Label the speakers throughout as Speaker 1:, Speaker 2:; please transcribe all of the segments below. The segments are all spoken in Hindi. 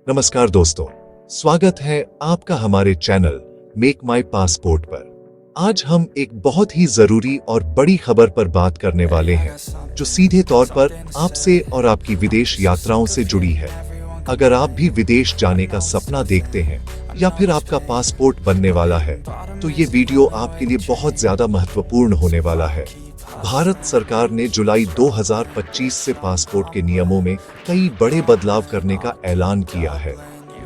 Speaker 1: नमस्कार दोस्तों, स्वागत है आपका हमारे चैनल मेक माई पासपोर्ट पर। आज हम एक बहुत ही जरूरी और बड़ी खबर पर बात करने वाले हैं जो सीधे तौर पर आपसे और आपकी विदेश यात्राओं से जुड़ी है। अगर आप भी विदेश जाने का सपना देखते हैं या फिर आपका पासपोर्ट बनने वाला है तो ये वीडियो आपके लिए बहुत ज्यादा महत्वपूर्ण होने वाला है। भारत सरकार ने जुलाई 2025 से पासपोर्ट के नियमों में कई बड़े बदलाव करने का ऐलान किया है।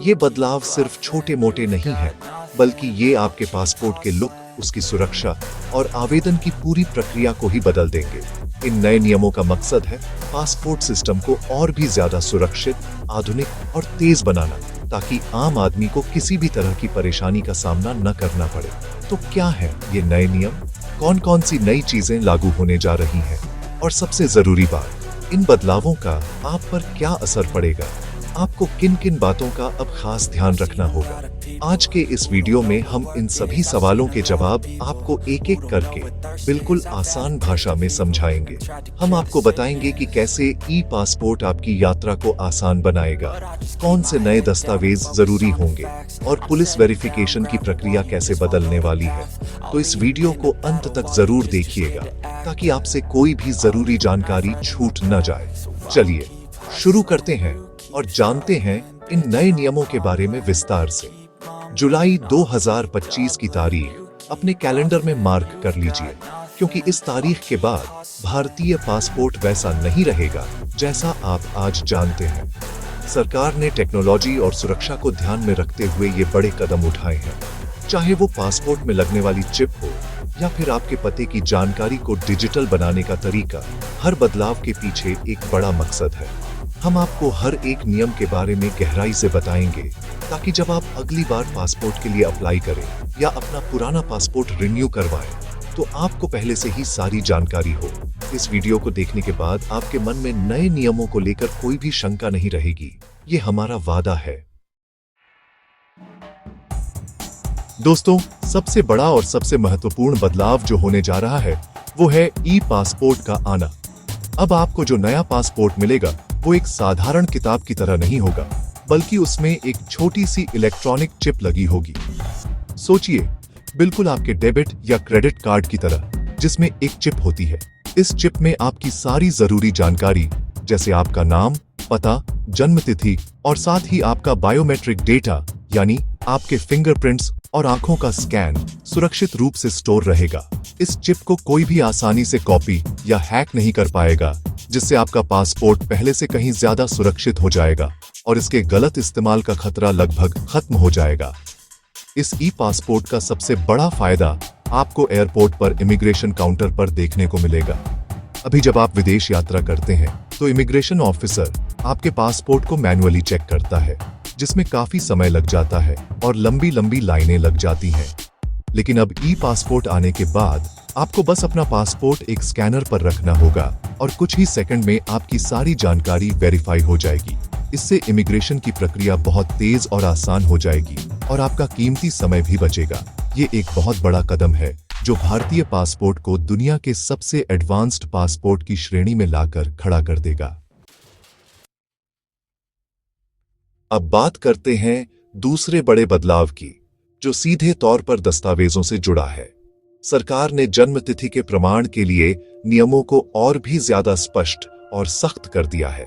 Speaker 1: ये बदलाव सिर्फ छोटे मोटे नहीं है, बल्कि ये आपके पासपोर्ट के लुक, उसकी सुरक्षा और आवेदन की पूरी प्रक्रिया को ही बदल देंगे। इन नए नियमों का मकसद है पासपोर्ट सिस्टम को और भी ज्यादा सुरक्षित, आधुनिक और तेज बनाना, ताकि आम आदमी को किसी भी तरह की परेशानी का सामना न करना पड़े। तो क्या है ये नए नियम, कौन कौन सी नई चीजें लागू होने जा रही हैं, और सबसे जरूरी बात, इन बदलावों का आप पर क्या असर पड़ेगा, आपको किन किन बातों का अब खास ध्यान रखना होगा। आज के इस वीडियो में हम इन सभी सवालों के जवाब आपको एक एक करके बिल्कुल आसान भाषा में समझाएंगे। हम आपको बताएंगे कि कैसे ई पासपोर्ट आपकी यात्रा को आसान बनाएगा, कौन से नए दस्तावेज जरूरी होंगे और पुलिस वेरिफिकेशन की प्रक्रिया कैसे बदलने वाली है। तो इस वीडियो को अंत तक जरूर देखिएगा ताकि आपसे कोई भी जरूरी जानकारी छूट न जाए। चलिए शुरू करते हैं और जानते हैं इन नए नियमों के बारे में विस्तार से। जुलाई 2025 की तारीख अपने कैलेंडर में मार्क कर लीजिए, क्योंकि इस तारीख के बाद भारतीय पासपोर्ट वैसा नहीं रहेगा जैसा आप आज जानते हैं। सरकार ने टेक्नोलॉजी और सुरक्षा को ध्यान में रखते हुए ये बड़े कदम उठाए हैं। चाहे वो पासपोर्ट में लगने वाली चिप हो या फिर आपके पते की जानकारी को डिजिटल बनाने का तरीका, हर बदलाव के पीछे एक बड़ा मकसद है। हम आपको हर एक नियम के बारे में गहराई से बताएंगे, ताकि जब आप अगली बार पासपोर्ट के लिए अप्लाई करें या अपना पुराना पासपोर्ट रिन्यू करवाएं, तो आपको पहले से ही सारी जानकारी हो। इस वीडियो को देखने के बाद आपके मन में नए नियमों को लेकर कोई भी शंका नहीं रहेगी, ये हमारा वादा है। दोस्तों, सबसे बड़ा और सबसे महत्वपूर्ण बदलाव जो होने जा रहा है वो है ई पासपोर्ट का आना। अब आपको जो नया पासपोर्ट मिलेगा वो एक साधारण किताब की तरह नहीं होगा, बल्कि उसमें एक छोटी सी इलेक्ट्रॉनिक चिप लगी होगी। सोचिए, बिल्कुल आपके डेबिट या क्रेडिट कार्ड की तरह, जिसमें एक चिप होती है। इस चिप में आपकी सारी जरूरी जानकारी, जैसे आपका नाम, पता, जन्म तिथि और साथ ही आपका बायोमेट्रिक डेटा यानी आपके फिंगरप्रिंट्स और आंखों का स्कैन सुरक्षित रूप से स्टोर रहेगा। इस चिप को कोई भी आसानी से कॉपी या हैक नहीं कर पाएगा, जिससे आपका पासपोर्ट पहले से कहीं ज्यादा सुरक्षित हो जाएगा और इसके गलत इस्तेमाल का खतरा लगभग खत्म हो जाएगा। इस ई पासपोर्ट का सबसे बड़ा फायदा आपको एयरपोर्ट पर इमिग्रेशन काउंटर पर देखने को मिलेगा। अभी जब आप विदेश यात्रा करते हैं तो इमिग्रेशन ऑफिसर आपके पासपोर्ट को मैन्युअली चेक करता है, जिसमें काफी समय लग जाता है और लंबी लंबी लाइनें लग जाती हैं। लेकिन अब ई पासपोर्ट आने के बाद आपको बस अपना पासपोर्ट एक स्कैनर पर रखना होगा और कुछ ही सेकंड में आपकी सारी जानकारी वेरीफाई हो जाएगी। इससे इमिग्रेशन की प्रक्रिया बहुत तेज और आसान हो जाएगी और आपका कीमती समय भी बचेगा। ये एक बहुत बड़ा कदम है जो भारतीय पासपोर्ट को दुनिया के सबसे एडवांस्ड पासपोर्ट की श्रेणी में लाकर खड़ा कर देगा। अब बात करते हैं दूसरे बड़े बदलाव की, जो सीधे तौर पर दस्तावेजों से जुड़ा है। सरकार ने जन्म तिथि के प्रमाण के लिए नियमों को और भी ज्यादा स्पष्ट और सख्त कर दिया है।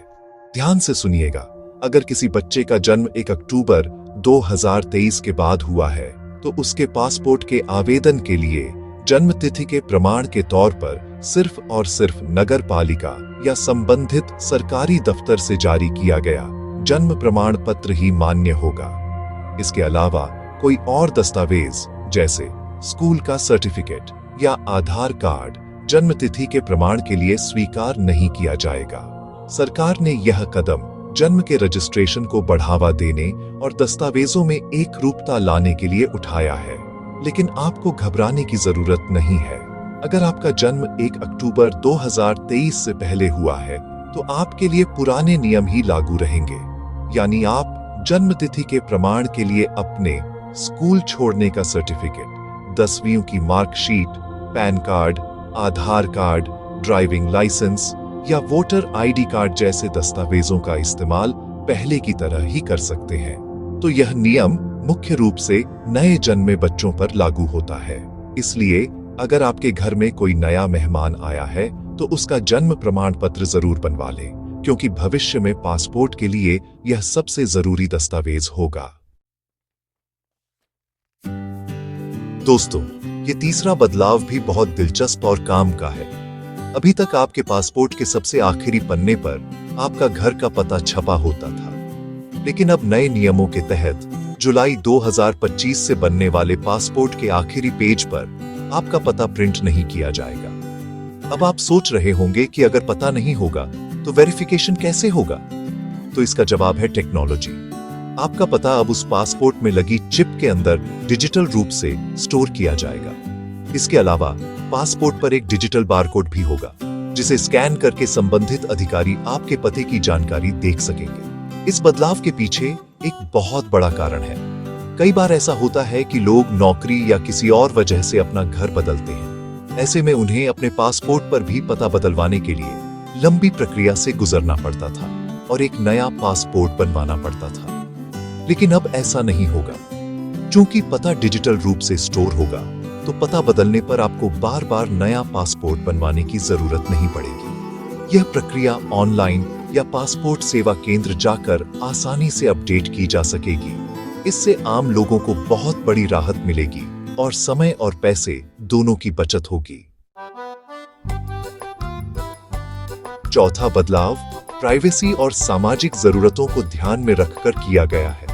Speaker 1: ध्यान से सुनिएगा, अगर किसी बच्चे का जन्म 1 अक्टूबर 2023 के बाद हुआ है तो उसके पासपोर्ट के आवेदन के लिए जन्म तिथि के प्रमाण के तौर पर सिर्फ और सिर्फ नगर पालिका या संबंधित सरकारी दफ्तर से जारी किया गया जन्म प्रमाण पत्र ही मान्य होगा। इसके अलावा कोई और दस्तावेज जैसे स्कूल का सर्टिफिकेट या आधार कार्ड जन्म तिथि के प्रमाण के लिए स्वीकार नहीं किया जाएगा। सरकार ने यह कदम जन्म के रजिस्ट्रेशन को बढ़ावा देने और दस्तावेजों में एक रूपता लाने के लिए उठाया है। लेकिन आपको घबराने की जरूरत नहीं है। अगर आपका जन्म 1 अक्टूबर 2023 से पहले हुआ है तो आपके लिए पुराने नियम ही लागू रहेंगे। यानी आप जन्म तिथि के प्रमाण के लिए अपने स्कूल छोड़ने का सर्टिफिकेट, 10वीं की मार्कशीट, पैन कार्ड, आधार कार्ड, ड्राइविंग लाइसेंस या वोटर आईडी कार्ड जैसे दस्तावेजों का इस्तेमाल पहले की तरह ही कर सकते हैं। तो यह नियम मुख्य रूप से नए जन्मे बच्चों पर लागू होता है। इसलिए अगर आपके घर में कोई नया मेहमान आया है तो उसका जन्म प्रमाण पत्र जरूर बनवा लें, क्योंकि भविष्य में पासपोर्ट के लिए यह सबसे जरूरी दस्तावेज होगा। दोस्तों, ये तीसरा बदलाव भी बहुत दिलचस्प और काम का है। अभी तक आपके पासपोर्ट के सबसे आखिरी पन्ने पर आपका घर का पता छपा होता था, लेकिन अब नए नियमों के तहत जुलाई 2025 से बनने वाले पासपोर्ट के आखिरी पेज पर आपका पता प्रिंट नहीं किया जाएगा। अब आप सोच रहे होंगे कि अगर पता नहीं होगा तो वेरिफिकेशन कैसे होगा? तो इसका जवाब है टेक्नोलॉजी। आपका पता अब उस पासपोर्ट में लगी चिप के अंदर डिजिटल रूप से स्टोर किया जाएगा। इसके अलावा पासपोर्ट पर एक डिजिटल बारकोड भी होगा, जिसे स्कैन करके संबंधित अधिकारी आपके पते की जानकारी देख सकेंगे। इस बदलाव के पीछे एक बहुत बड़ा कारण है। कई बार ऐसा होता है कि लोग नौकरी या किसी और वजह से अपना घर बदलते हैं। ऐसे में उन्हें अपने पासपोर्ट पर भी पता बदलवाने के लिए लंबी प्रक्रिया से गुजरना पड़ता था और एक नया पासपोर्ट बनवाना पड़ता था। लेकिन अब ऐसा नहीं होगा। चूंकि पता डिजिटल रूप से स्टोर होगा, तो पता बदलने पर आपको बार बार नया पासपोर्ट बनवाने की जरूरत नहीं पड़ेगी। यह प्रक्रिया ऑनलाइन या पासपोर्ट सेवा केंद्र जाकर आसानी से अपडेट की जा सकेगी। इससे आम लोगों को बहुत बड़ी राहत मिलेगी और समय और पैसे दोनों की बचत होगी। चौथा बदलाव प्राइवेसी और सामाजिक जरूरतों को ध्यान में रखकर किया गया है।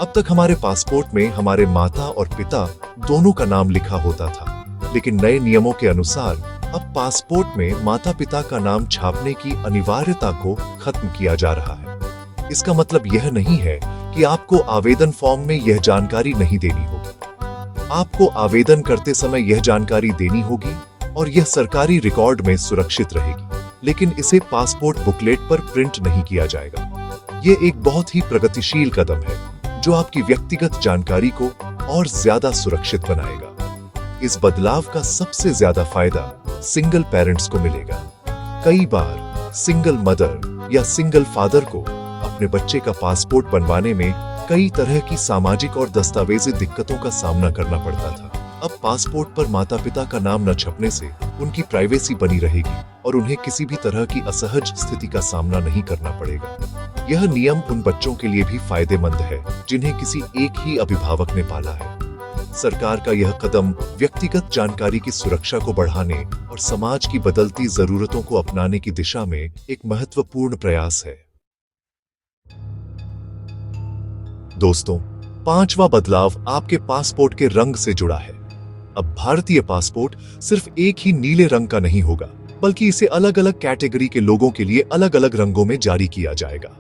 Speaker 1: अब तक हमारे पासपोर्ट में हमारे माता और पिता दोनों का नाम लिखा होता था, लेकिन नए नियमों के अनुसार अब पासपोर्ट में माता पिता का नाम छापने की अनिवार्यता को खत्म किया जा रहा है। इसका मतलब यह नहीं है कि आपको आवेदन फॉर्म में यह जानकारी नहीं देनी होगी। आपको आवेदन करते समय यह जानकारी देनी होगी और यह सरकारी रिकॉर्ड में सुरक्षित रहेगी, लेकिन इसे पासपोर्ट बुकलेट पर प्रिंट नहीं किया जाएगा। यह एक बहुत ही प्रगतिशील कदम है जो आपकी व्यक्तिगत जानकारी को और ज्यादा सुरक्षित बनाएगा। इस बदलाव का सबसे ज्यादा फायदा सिंगल पेरेंट्स को मिलेगा। कई बार सिंगल मदर या सिंगल फादर को अपने बच्चे का पासपोर्ट बनवाने में कई तरह की सामाजिक और दस्तावेजी दिक्कतों का सामना करना पड़ता था। अब पासपोर्ट पर माता पिता का नाम न छपने से उनकी प्राइवेसी बनी रहेगी और उन्हें किसी भी तरह की असहज स्थिति का सामना नहीं करना पड़ेगा। यह नियम उन बच्चों के लिए भी फायदेमंद है जिन्हें किसी एक ही अभिभावक ने पाला है। सरकार का यह कदम व्यक्तिगत जानकारी की सुरक्षा को बढ़ाने और समाज की बदलती जरूरतों को अपनाने की दिशा में एक महत्वपूर्ण प्रयास है। दोस्तों, पांचवा बदलाव आपके पासपोर्ट के रंग से जुड़ा है। अब भारतीय पासपोर्ट सिर्फ एक ही नीले रंग का नहीं होगा, बल्कि इसे अलग अलग कैटेगरी के लोगों के लिए अलग अलग रंगों में जारी किया जाएगा।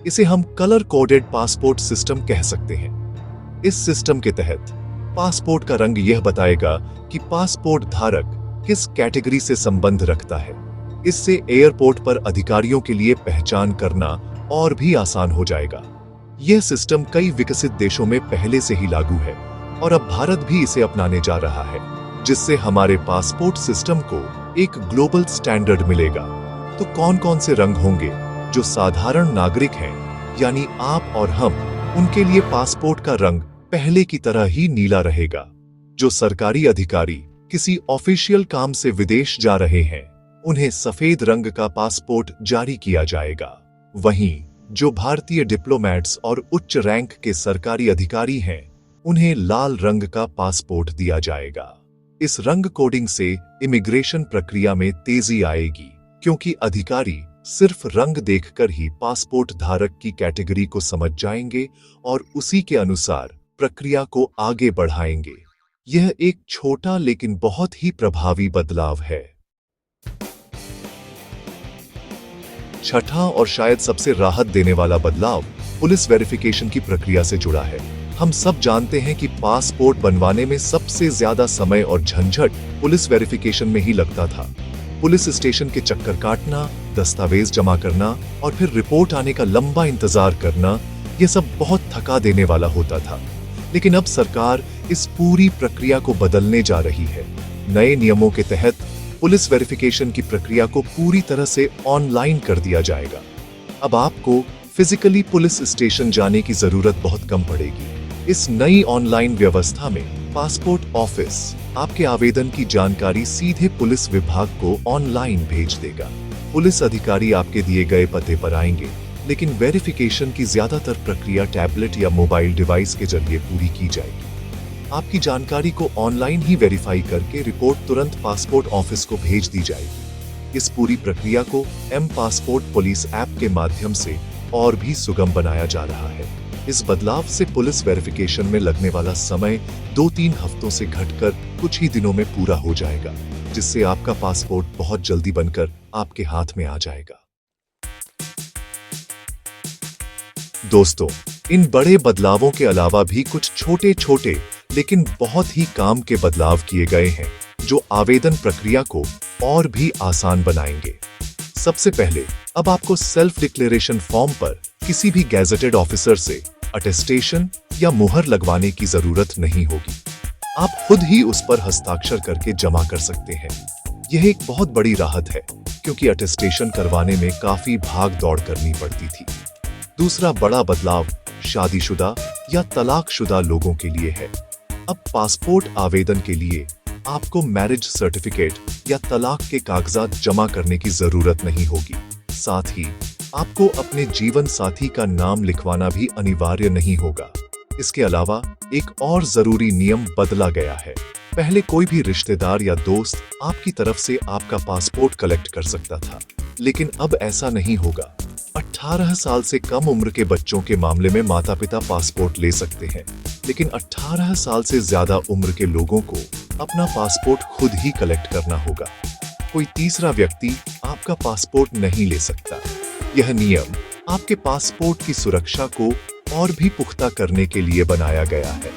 Speaker 1: इसे हम कलर कोडेड पासपोर्ट सिस्टम कह सकते हैं। इस सिस्टम के तहत पासपोर्ट का रंग यह बताएगा कि पासपोर्ट धारक किस कैटेगरी से संबंध रखता है। इससे एयरपोर्ट पर अधिकारियों के लिए पहचान करना और भी आसान हो जाएगा। यह सिस्टम कई विकसित देशों में पहले से ही लागू है और अब भारत भी इसे अपनाने जा रहा है, जिससे हमारे पासपोर्ट सिस्टम को एक ग्लोबल स्टैंडर्ड मिलेगा। तो कौन कौन से रंग होंगे जो साधारण नागरिक हैं, यानी आप और हम, उनके लिए पासपोर्ट का रंग पहले की तरह ही नीला रहेगा। जो सरकारी अधिकारी किसी ऑफिशियल काम से विदेश जा रहे हैं, उन्हें सफेद रंग का पासपोर्ट जारी किया जाएगा। वहीं जो भारतीय डिप्लोमैट्स और उच्च रैंक के सरकारी अधिकारी हैं, उन्हें लाल रंग का पासपोर्ट दिया जाएगा। इस रंग कोडिंग से इमिग्रेशन प्रक्रिया में तेजी आएगी, क्योंकि अधिकारी सिर्फ रंग देखकर ही पासपोर्ट धारक की कैटेगरी को समझ जाएंगे और उसी के अनुसार प्रक्रिया को आगे बढ़ाएंगे। यह एक छोटा लेकिन बहुत ही प्रभावी बदलाव है। छठा और शायद सबसे राहत देने वाला बदलाव पुलिस वेरिफिकेशन की प्रक्रिया से जुड़ा है। हम सब जानते हैं कि पासपोर्ट बनवाने में सबसे ज्यादा समय और झंझट पुलिस वेरिफिकेशन में ही लगता था। पुलिस स्टेशन के चक्कर काटना, दस्तावेज जमा करना और फिर रिपोर्ट आने का लंबा इंतजार करना, यह सब बहुत थका देने वाला होता था। लेकिन अब सरकार इस पूरी प्रक्रिया को बदलने जा रही है। नए नियमों के तहत पुलिस वेरिफिकेशन की प्रक्रिया को पूरी तरह से ऑनलाइन कर दिया जाएगा। अब आपको फिजिकली पुलिस स्टेशन जाने की जरूरत बहुत कम पड़ेगी। इस नई ऑनलाइन व्यवस्था में पासपोर्ट ऑफिस आपके आवेदन की जानकारी सीधे पुलिस विभाग को ऑनलाइन भेज देगा। पुलिस अधिकारी आपके दिए गए पते पर आएंगे, लेकिन वेरिफिकेशन की ज्यादातर प्रक्रिया टैबलेट या मोबाइल डिवाइस के जरिए पूरी की जाएगी। आपकी जानकारी को ऑनलाइन ही वेरीफाई करके रिपोर्ट तुरंत पासपोर्ट ऑफिस को भेज दी जाएगी। इस पूरी प्रक्रिया को एम पासपोर्ट पुलिस ऐप के माध्यम से और भी सुगम बनाया जा रहा है। इस बदलाव से पुलिस वेरिफिकेशन में लगने वाला समय 2-3 हफ्तों से घटकर कुछ ही दिनों में पूरा हो जाएगा, जिससे आपका पासपोर्ट बहुत जल्दी बनकर आपके हाथ में आ जाएगा। दोस्तों, इन बड़े बदलावों के अलावा भी कुछ छोटे छोटे लेकिन बहुत ही काम के बदलाव किए गए हैं, जो आवेदन प्रक्रिया को और भी आसान बनाएंगे। सबसे पहले अब आपको सेल्फ डिक्लेरेशन फॉर्म पर किसी भी गैजेटेड ऑफिसर से अटेस्टेशन या मुहर लगवाने की जरूरत नहीं होगी। आप खुद ही उस पर हस्ताक्षर करके जमा कर सकते हैं। यह एक बहुत बड़ी राहत है, क्योंकि अटेस्टेशन करवाने में काफी भाग दौड़ करनी पड़ती थी। दूसरा बड़ा बदलाव शादीशुदा या तलाकशुदा लोगों के लिए है। अब पासपोर्ट आवेदन के लिए आपको मैरिज सर्टिफिकेट या तलाक के कागजात जमा करने की जरूरत नहीं होगी। साथ ही आपको अपने जीवन साथी का नाम लिखवाना भी अनिवार्य नहीं होगा। इसके अलावा एक और जरूरी नियम बदला गया है। पहले कोई भी रिश्तेदार या दोस्त आपकी तरफ से आपका पासपोर्ट कलेक्ट कर सकता था, लेकिन अब ऐसा नहीं होगा। 18 साल से कम उम्र के बच्चों के मामले में माता पिता पासपोर्ट ले सकते हैं, लेकिन 18 साल से ज्यादा उम्र के लोगों को अपना पासपोर्ट खुद ही कलेक्ट करना होगा। कोई तीसरा व्यक्ति आपका पासपोर्ट नहीं ले सकता। यह नियम आपके पासपोर्ट की सुरक्षा को और भी पुख्ता करने के लिए बनाया गया है,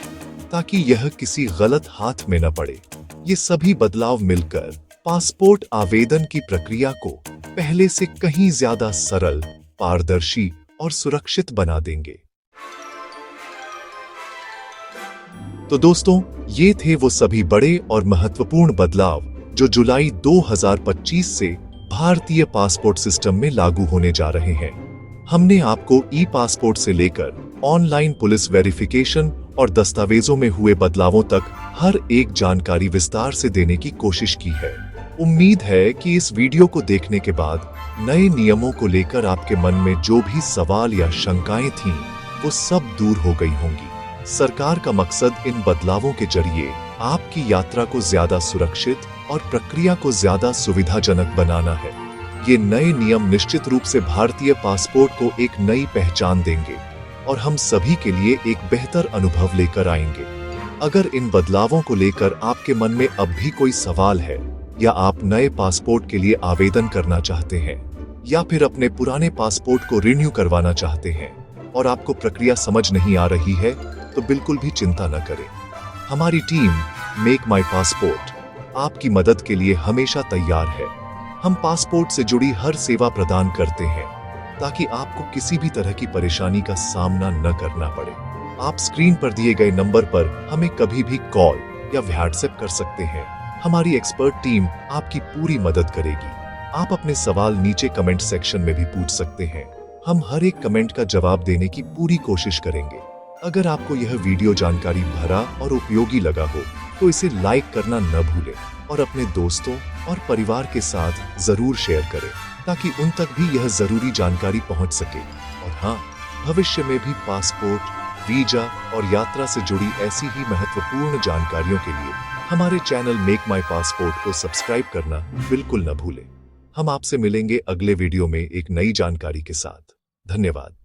Speaker 1: ताकि यह किसी गलत हाथ में न पड़े। ये सभी बदलाव मिलकर पासपोर्ट आवेदन की प्रक्रिया को पहले से कहीं ज्यादा सरल, पारदर्शी और सुरक्षित बना देंगे। तो दोस्तों, ये थे वो सभी बड़े और महत्वपूर्ण बदलाव जो जुलाई 2025 से भारतीय पासपोर्ट सिस्टम में लागू होने जा रहे हैं। हमने आपको ई पासपोर्ट से लेकर ऑनलाइन पुलिस वेरिफिकेशन और दस्तावेजों में हुए बदलावों तक हर एक जानकारी विस्तार से देने की कोशिश की है। उम्मीद है कि इस वीडियो को देखने के बाद नए नियमों को लेकर आपके मन में जो भी सवाल या शंकाएं थीं, वो सब दूर हो गई होंगी। सरकार का मकसद इन बदलावों के जरिए आपकी यात्रा को ज्यादा सुरक्षित और प्रक्रिया को ज्यादा सुविधाजनक बनाना है। ये नए नियम निश्चित रूप से भारतीय पासपोर्ट को एक नई पहचान देंगे और हम सभी के लिए एक बेहतर अनुभव लेकर आएंगे। अगर इन बदलावों को लेकर आपके मन में अब भी कोई सवाल है, या आप नए पासपोर्ट के लिए आवेदन करना चाहते हैं, या फिर अपने पुराने पासपोर्ट को रिन्यू करवाना चाहते हैं और आपको प्रक्रिया समझ नहीं आ रही है, तो बिल्कुल भी चिंता न करें। हमारी टीम मेक माई पासपोर्ट आपकी मदद के लिए हमेशा तैयार है। हम पासपोर्ट से जुड़ी हर सेवा प्रदान करते हैं, ताकि आपको किसी भी तरह की परेशानी का सामना न करना पड़े। आप स्क्रीन पर दिए गए नंबर पर हमें कभी भी कॉल या व्हाट्सएप कर सकते हैं। हमारी एक्सपर्ट टीम आपकी पूरी मदद करेगी। आप अपने सवाल नीचे कमेंट सेक्शन में भी पूछ सकते हैं। हम हर एक कमेंट का जवाब देने की पूरी कोशिश करेंगे। अगर आपको यह वीडियो जानकारी भरा और उपयोगी लगा हो, तो इसे लाइक करना न भूलें और अपने दोस्तों और परिवार के साथ जरूर शेयर करें, ताकि उन तक भी यह जरूरी जानकारी पहुंच सके। और हाँ, भविष्य में भी पासपोर्ट, वीजा और यात्रा से जुड़ी ऐसी ही महत्वपूर्ण जानकारियों के लिए हमारे चैनल मेक माई पासपोर्ट को सब्सक्राइब करना बिल्कुल न भूलें। हम आपसे मिलेंगे अगले वीडियो में एक नई जानकारी के साथ। धन्यवाद।